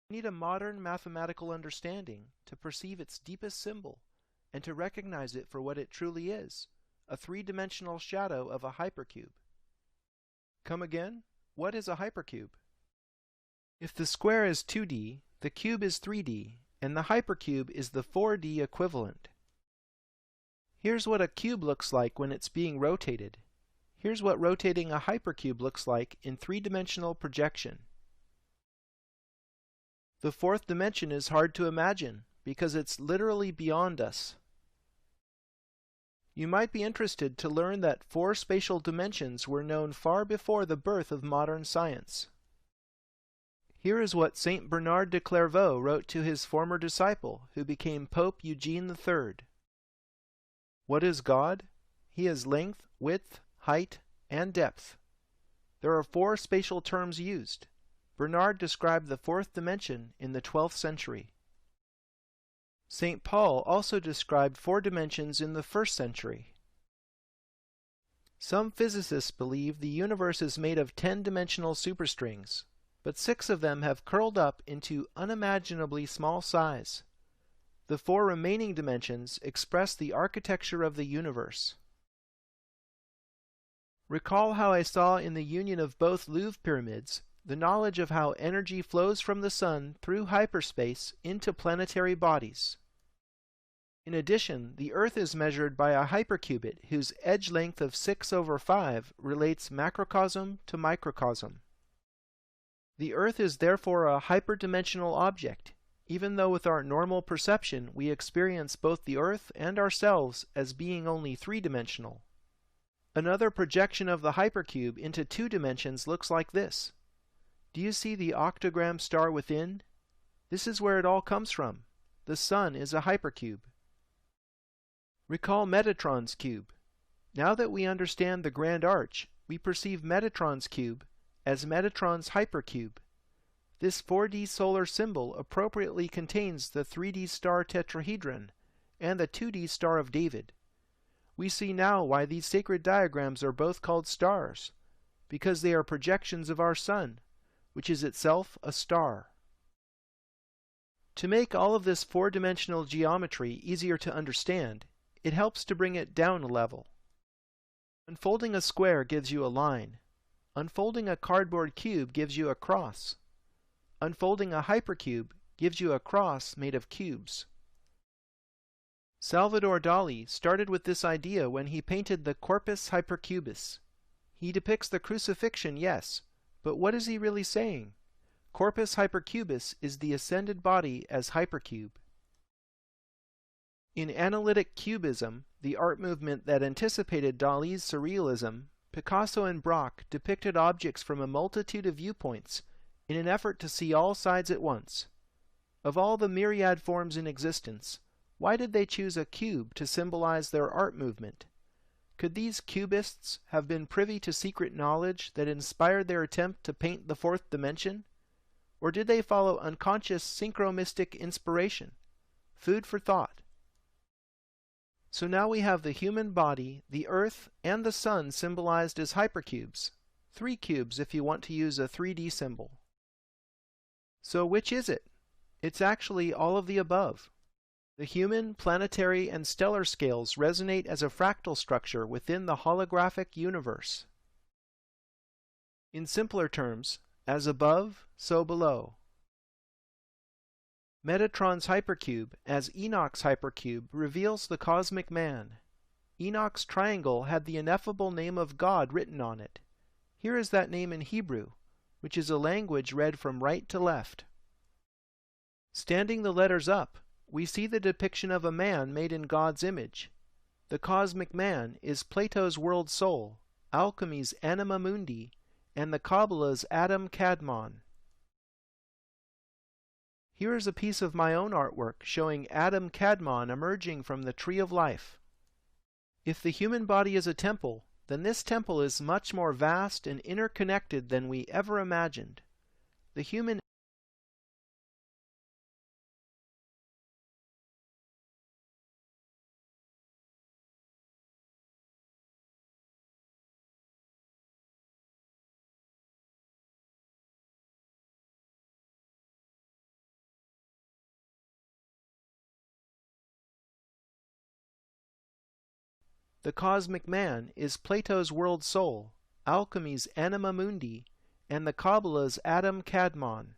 We need a modern mathematical understanding to perceive its deepest symbol and to recognize it for what it truly is, a three-dimensional shadow of a hypercube. Come again? What is a hypercube? If the square is 2D, the cube is 3D, and the hypercube is the 4D equivalent. Here's what a cube looks like when it's being rotated. Here's what rotating a hypercube looks like in three-dimensional projection. The fourth dimension is hard to imagine because it's literally beyond us. You might be interested to learn that four spatial dimensions were known far before the birth of modern science. Here is what Saint Bernard de Clairvaux wrote to his former disciple, who became Pope Eugene III. What is God? He is length, width, height, and depth. There are four spatial terms used. Bernard described the fourth dimension in the 12th century. St. Paul also described four dimensions in the 1st century. Some physicists believe the universe is made of 10-dimensional superstrings, but 6 of them have curled up into unimaginably small size. The 4 remaining dimensions express the architecture of the universe. Recall how I saw in the union of both Louvre pyramids the knowledge of how energy flows from the Sun through hyperspace into planetary bodies. In addition, the Earth is measured by a hypercubit whose edge length of 6/5 relates macrocosm to microcosm. The Earth is therefore a hyperdimensional object, even though with our normal perception we experience both the Earth and ourselves as being only three-dimensional. Another projection of the hypercube into 2 dimensions looks like this. Do you see the octagram star within? This is where it all comes from. The Sun is a hypercube. Recall Metatron's cube. Now that we understand the Grand Arch, we perceive Metatron's cube as Metatron's hypercube. This 4D solar symbol appropriately contains the 3D star tetrahedron and the 2D Star of David. We see now why these sacred diagrams are both called stars, because they are projections of our Sun, which is itself a star. To make all of this four-dimensional geometry easier to understand, it helps to bring it down a level. Unfolding a square gives you a line. Unfolding a cardboard cube gives you a cross. Unfolding a hypercube gives you a cross made of cubes. Salvador Dali started with this idea when he painted the Corpus Hypercubus. He depicts the crucifixion, yes, but what is he really saying? Corpus Hypercubus is the ascended body as hypercube. In analytic cubism, the art movement that anticipated Dali's surrealism, Picasso and Braque depicted objects from a multitude of viewpoints in an effort to see all sides at once. Of all the myriad forms in existence, why did they choose a cube to symbolize their art movement? Could these cubists have been privy to secret knowledge that inspired their attempt to paint the fourth dimension? Or did they follow unconscious synchromystic inspiration? Food for thought. So now we have the human body, the Earth, and the Sun symbolized as hypercubes. 3 cubes if you want to use a 3D symbol. So which is it? It's actually all of the above. The human, planetary, and stellar scales resonate as a fractal structure within the holographic universe. In simpler terms, as above, so below. Metatron's hypercube, as Enoch's hypercube, reveals the cosmic man. Enoch's triangle had the ineffable name of God written on it. Here is that name in Hebrew, which is a language read from right to left. Standing the letters up, we see the depiction of a man made in God's image. The cosmic man is Plato's world soul, alchemy's anima mundi, and the Kabbalah's Adam Kadmon. Here is a piece of my own artwork showing Adam Kadmon emerging from the tree of life. If the human body is a temple, then this temple is much more vast and interconnected than we ever imagined. The human The cosmic man is Plato's world soul, alchemy's anima mundi, and the Kabbalah's Adam Kadmon.